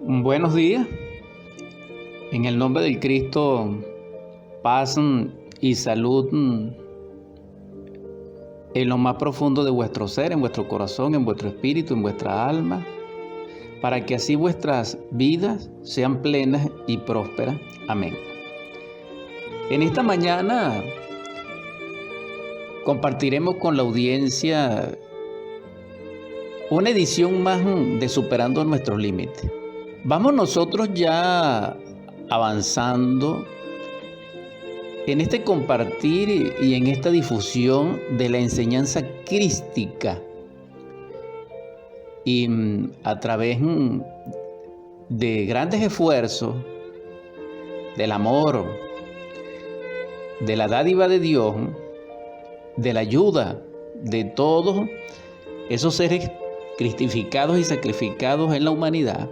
Buenos días. En el nombre del Cristo, paz y salud en lo más profundo de vuestro ser, en vuestro corazón, en vuestro espíritu, en vuestra alma, para que así vuestras vidas sean plenas y prósperas. Amén. En esta mañana compartiremos con la audiencia una edición más de Superando Nuestros Límites. Vamos nosotros ya avanzando en este compartir y en esta difusión de la enseñanza crística y a través de grandes esfuerzos, del amor, de la dádiva de Dios, de la ayuda de todos esos seres cristificados y sacrificados en la humanidad,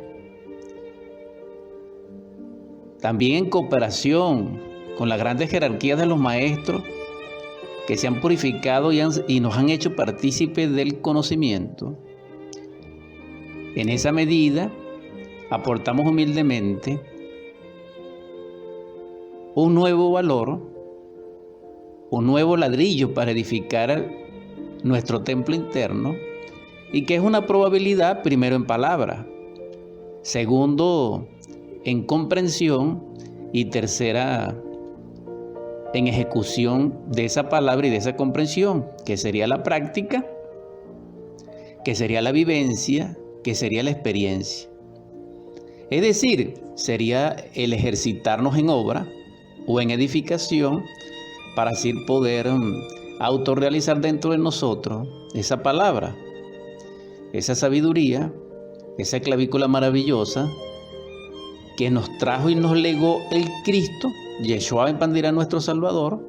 también en cooperación con las grandes jerarquías de los maestros que se han purificado y nos han hecho partícipes del conocimiento. En esa medida, aportamos humildemente un nuevo valor, un nuevo ladrillo para edificar nuestro templo interno, y que es una probabilidad, primero en palabra, segundo en comprensión y tercera en ejecución de esa palabra y de esa comprensión, que sería la práctica, que sería la vivencia, que sería la experiencia. Es decir, sería el ejercitarnos en obra o en edificación para así poder autorrealizar dentro de nosotros esa palabra, esa sabiduría, esa clavícula maravillosa que nos trajo y nos legó el Cristo, Yeshua Ben Pandira, nuestro Salvador,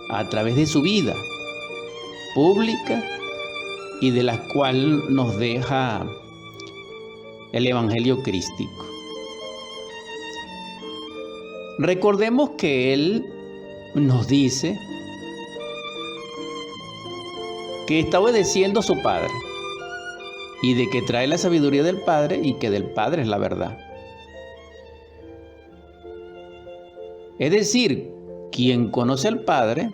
a través de su vida pública y de la cual nos deja el Evangelio crístico. Recordemos que Él nos dice que está obedeciendo a su Padre y de que trae la sabiduría del Padre y que del Padre es la verdad. Es decir, quien conoce al Padre,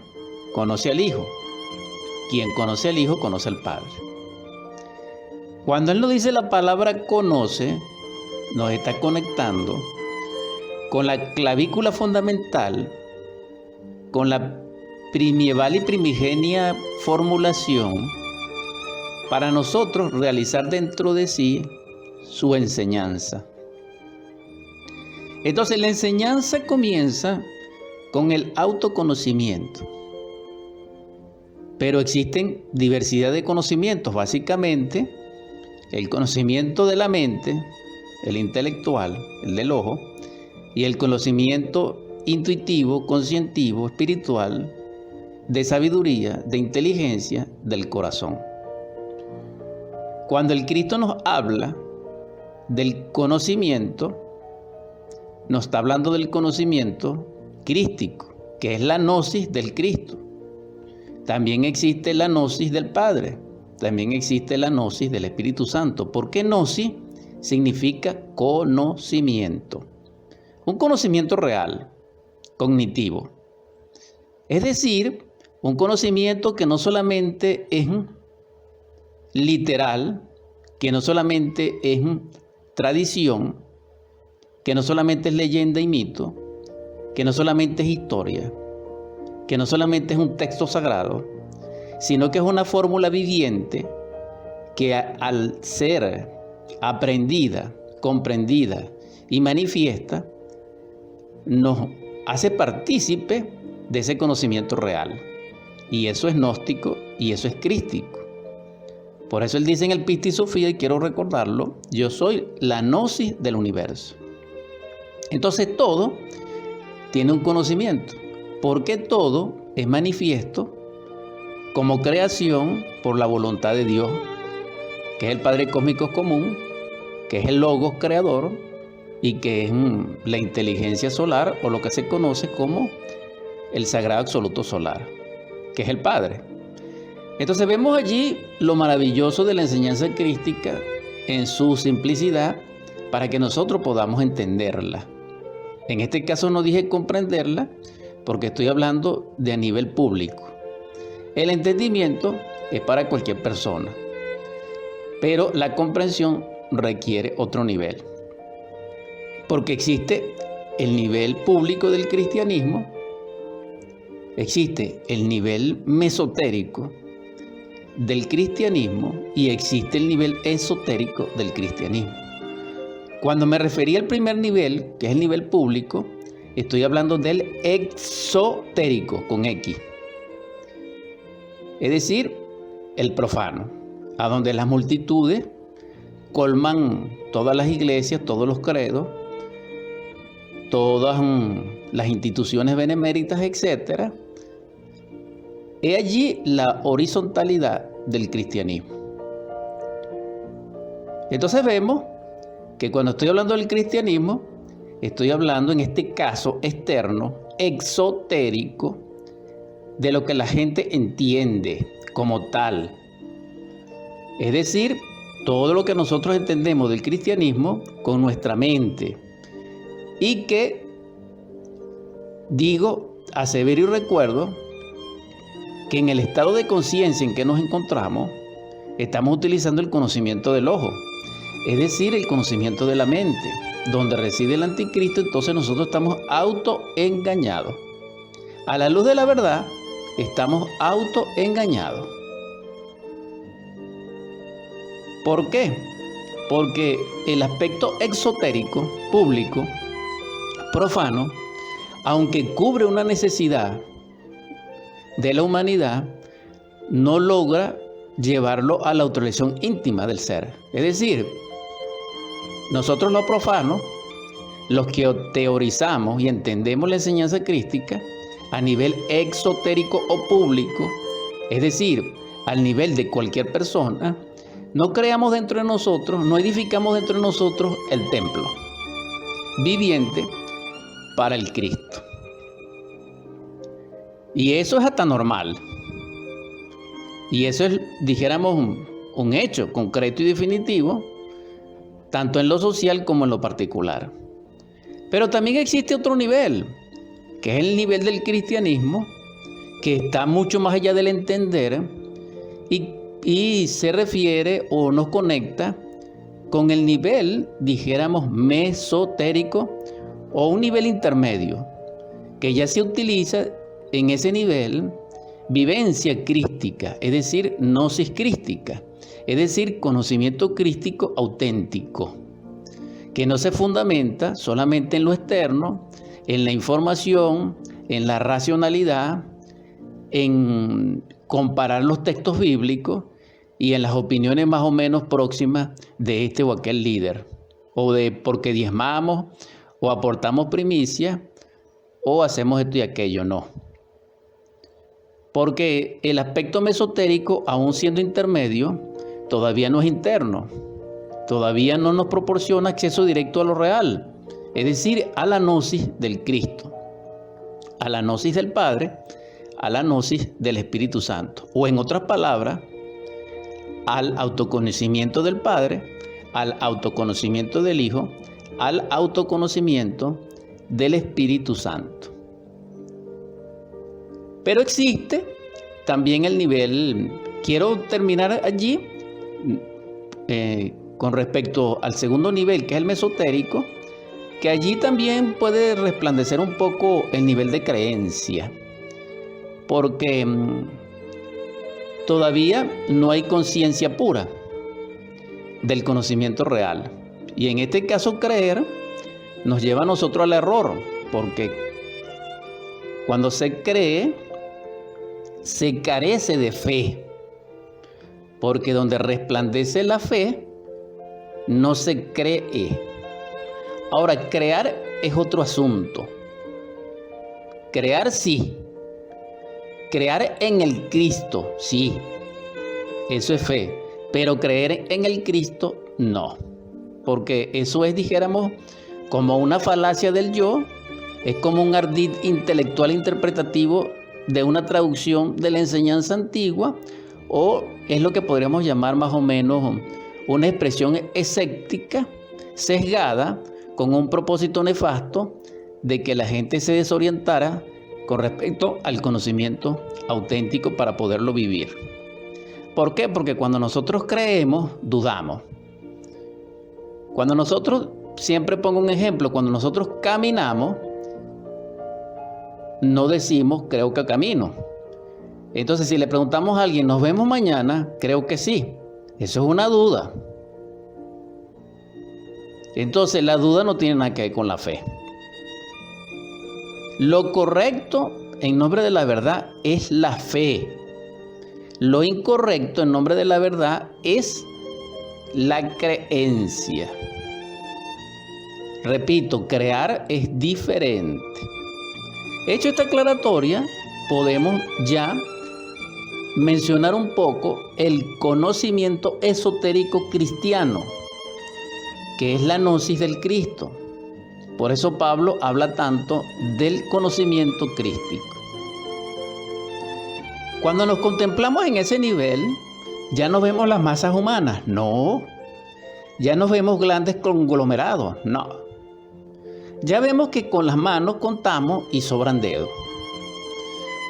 conoce al Hijo. Quien conoce al Hijo, conoce al Padre. Cuando Él nos dice la palabra conoce, nos está conectando con la clavícula fundamental, con la primieval y primigenia formulación para nosotros realizar dentro de sí su enseñanza. Entonces la enseñanza comienza con el autoconocimiento, pero existen diversidad de conocimientos. Básicamente, el conocimiento de la mente, el intelectual, el del ojo, y el conocimiento intuitivo, conscientivo, espiritual, de sabiduría, de inteligencia, del corazón. Cuando el Cristo nos habla del conocimiento, nos está hablando del conocimiento crístico, que es la gnosis del Cristo. También existe la gnosis del Padre, también existe la gnosis del Espíritu Santo. ¿Por qué gnosis? Significa conocimiento. Un conocimiento real, cognitivo. Es decir, un conocimiento que no solamente es literal, que no solamente es tradición, que no solamente es leyenda y mito, que no solamente es historia, que no solamente es un texto sagrado, sino que es una fórmula viviente que al ser aprendida, comprendida y manifiesta, nos hace partícipe de ese conocimiento real. Y eso es gnóstico y eso es crístico. Por eso Él dice en el Pista y Sofía, y quiero recordarlo, yo soy la gnosis del universo. Entonces todo tiene un conocimiento, porque todo es manifiesto como creación por la voluntad de Dios, que es el Padre Cósmico Común, que es el Logos Creador y que es la inteligencia solar, o lo que se conoce como el Sagrado Absoluto Solar, que es el Padre. Entonces vemos allí lo maravilloso de la enseñanza crística en su simplicidad, para que nosotros podamos entenderla. En este caso no dije comprenderla porque estoy hablando de a nivel público. El entendimiento es para cualquier persona, pero la comprensión requiere otro nivel. Porque existe el nivel público del cristianismo, existe el nivel mesotérico del cristianismo y existe el nivel esotérico del cristianismo. Cuando me refería al primer nivel, que es el nivel público, estoy hablando del exotérico, con X. Es decir, el profano, a donde las multitudes colman todas las iglesias, todos los credos, todas las instituciones beneméritas, etc. He allí la horizontalidad del cristianismo. Entonces vemos que cuando estoy hablando del cristianismo, estoy hablando en este caso externo, exotérico, de lo que la gente entiende como tal. Es decir, todo lo que nosotros entendemos del cristianismo con nuestra mente. Y que digo, asevero y recuerdo que en el estado de conciencia en que nos encontramos, estamos utilizando el conocimiento del ojo, es decir, el conocimiento de la mente, donde reside el anticristo. Entonces nosotros estamos autoengañados. A la luz de la verdad, estamos autoengañados. ¿Por qué? Porque el aspecto exotérico, público, profano, aunque cubre una necesidad de la humanidad, no logra llevarlo a la autorización íntima del ser. Es decir, nosotros los profanos, los que teorizamos y entendemos la enseñanza crística a nivel exotérico o público, es decir, al nivel de cualquier persona, no creamos dentro de nosotros, no edificamos dentro de nosotros el templo viviente para el Cristo. Y eso es hasta normal. Y eso es, dijéramos, un hecho concreto y definitivo, tanto en lo social como en lo particular. Pero también existe otro nivel, que es el nivel del cristianismo, que está mucho más allá del entender y se refiere o nos conecta con el nivel, dijéramos, mesotérico o un nivel intermedio, que ya se utiliza en ese nivel vivencia crística, es decir, gnosis crística, es decir, conocimiento crístico auténtico, que no se fundamenta solamente en lo externo, en la información, en la racionalidad, en comparar los textos bíblicos y en las opiniones más o menos próximas de este o aquel líder, o de porque diezmamos o aportamos primicia o hacemos esto y aquello. No. Porque el aspecto mesotérico, aún siendo intermedio, todavía no es interno. Todavía no nos proporciona acceso directo a lo real, es decir, a la gnosis del Cristo, a la gnosis del Padre, a la gnosis del Espíritu Santo. O en otras palabras, al autoconocimiento del Padre, al autoconocimiento del Hijo, al autoconocimiento del Espíritu Santo. Pero existe también el nivel, quiero terminar allí con respecto al segundo nivel, que es el mesotérico, que allí también puede resplandecer un poco el nivel de creencia, porque todavía no hay conciencia pura del conocimiento real. Y en este caso creer nos lleva a nosotros al error, porque cuando se cree, se carece de fe, porque donde resplandece la fe, no se cree. Ahora, crear es otro asunto. Crear sí. Crear en el Cristo, sí. Eso es fe. Pero creer en el Cristo, no. Porque eso es, dijéramos, como una falacia del yo, es como un ardid intelectual interpretativo de una traducción de la enseñanza antigua, o es lo que podríamos llamar más o menos una expresión escéptica sesgada con un propósito nefasto de que la gente se desorientara con respecto al conocimiento auténtico para poderlo vivir. ¿Por qué? Porque cuando nosotros creemos, dudamos. Cuando nosotros, siempre pongo un ejemplo, cuando nosotros caminamos, no decimos creo que camino. Entonces, si le preguntamos a alguien, ¿nos vemos mañana? Creo que sí. Eso es una duda. Entonces, la duda no tiene nada que ver con la fe. Lo correcto en nombre de la verdad es la fe. Lo incorrecto en nombre de la verdad es la creencia. Repito, crear es diferente. Hecho esta aclaratoria, podemos ya mencionar un poco el conocimiento esotérico cristiano, que es la gnosis del Cristo. Por eso Pablo habla tanto del conocimiento crístico. Cuando nos contemplamos en ese nivel, ya no vemos las masas humanas, no. Ya no vemos grandes conglomerados, no. Ya vemos que con las manos contamos y sobran dedos.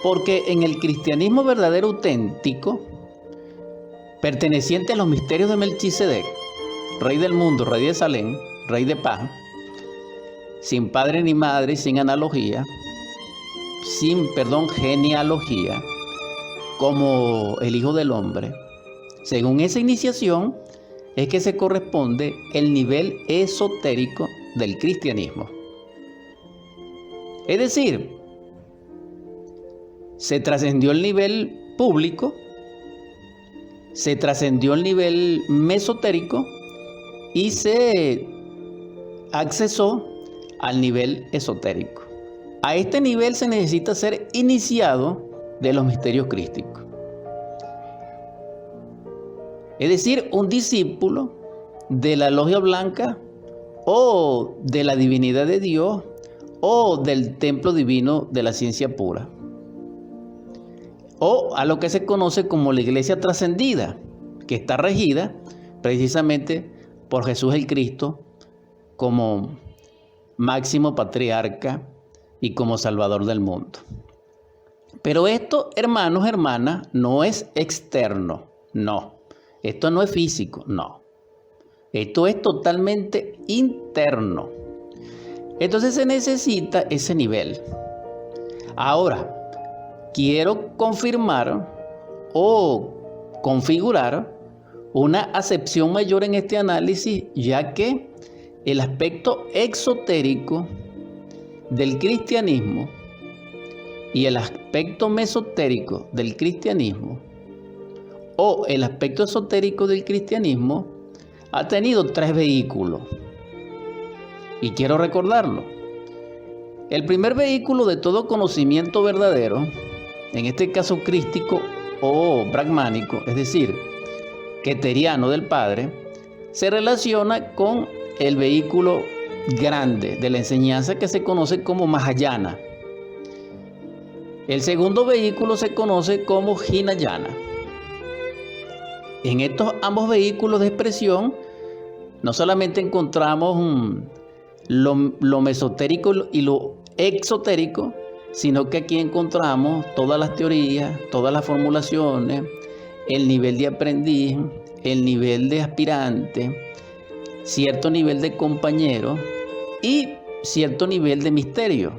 Porque en el cristianismo verdadero auténtico, perteneciente a los misterios de Melquisedec, rey del mundo, rey de Salem, rey de paz, sin padre ni madre, sin analogía, genealogía, como el Hijo del Hombre. Según esa iniciación es que se corresponde el nivel esotérico del cristianismo. Es decir, se trascendió el nivel público, se trascendió el nivel mesotérico y se accesó al nivel esotérico. A este nivel se necesita ser iniciado de los misterios crísticos. Es decir, un discípulo de la logia blanca o de la divinidad de Dios o del templo divino de la ciencia pura, o a lo que se conoce como la iglesia trascendida, que está regida precisamente por Jesús el Cristo como máximo patriarca y como salvador del mundo. Pero esto, hermanos, hermanas, no es externo, no. Esto no es físico, no. Esto es totalmente interno. Entonces se necesita ese nivel. Ahora, quiero confirmar o configurar una acepción mayor en este análisis, ya que el aspecto exotérico del cristianismo y el aspecto mesotérico del cristianismo o el aspecto esotérico del cristianismo ha tenido 3 vehículos. Y quiero recordarlo. El primer vehículo de todo conocimiento verdadero, en este caso crístico o brahmánico, es decir, keteriano del Padre, se relaciona con el vehículo grande de la enseñanza que se conoce como Mahayana. El segundo vehículo se conoce como Hinayana. En estos ambos vehículos de expresión no solamente encontramos lo mesotérico y lo exotérico, sino que aquí encontramos todas las teorías, todas las formulaciones, el nivel de aprendiz, el nivel de aspirante, cierto nivel de compañero y cierto nivel de misterio.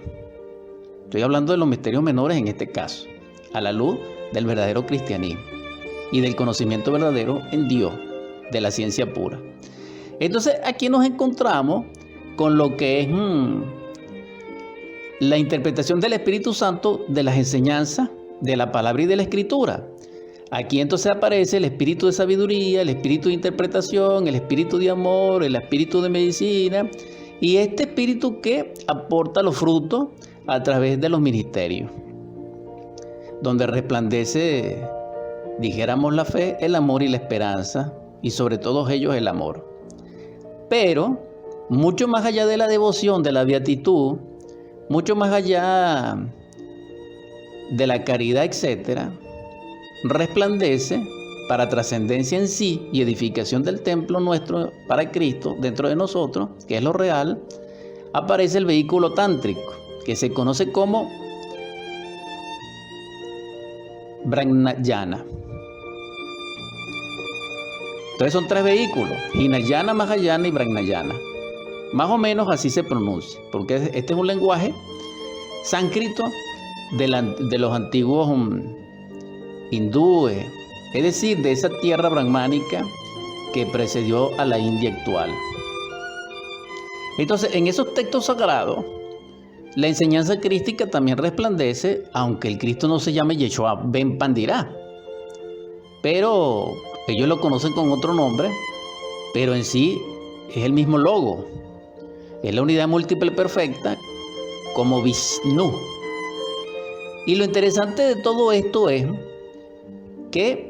Estoy hablando de los misterios menores en este caso, a la luz del verdadero cristianismo y del conocimiento verdadero en Dios, de la ciencia pura. Entonces aquí nos encontramos con lo que es la interpretación del Espíritu Santo de las enseñanzas de la palabra y de la escritura. Aquí entonces aparece el espíritu de sabiduría, el espíritu de interpretación, el espíritu de amor, el espíritu de medicina y este espíritu que aporta los frutos a través de los ministerios, donde resplandece, dijéramos, la fe, el amor y la esperanza, y sobre todos ellos el amor. Pero, mucho más allá de la devoción, de la beatitud, mucho más allá de la caridad, etc., resplandece para trascendencia en sí y edificación del templo nuestro para Cristo dentro de nosotros, que es lo real, aparece el vehículo tántrico, que se conoce como Vajrayana. Entonces son 3 vehículos: Hinayana, Mahayana y Vajrayana. Más o menos así se pronuncia, porque este es un lenguaje sánscrito de los antiguos hindúes, es decir, de esa tierra brahmánica que precedió a la India actual. Entonces, en esos textos sagrados, la enseñanza crística también resplandece, aunque el Cristo no se llame Yeshua Ben Pandirá, pero ellos lo conocen con otro nombre, pero en sí es el mismo logo, es la unidad múltiple perfecta como Vishnu. Y lo interesante de todo esto es que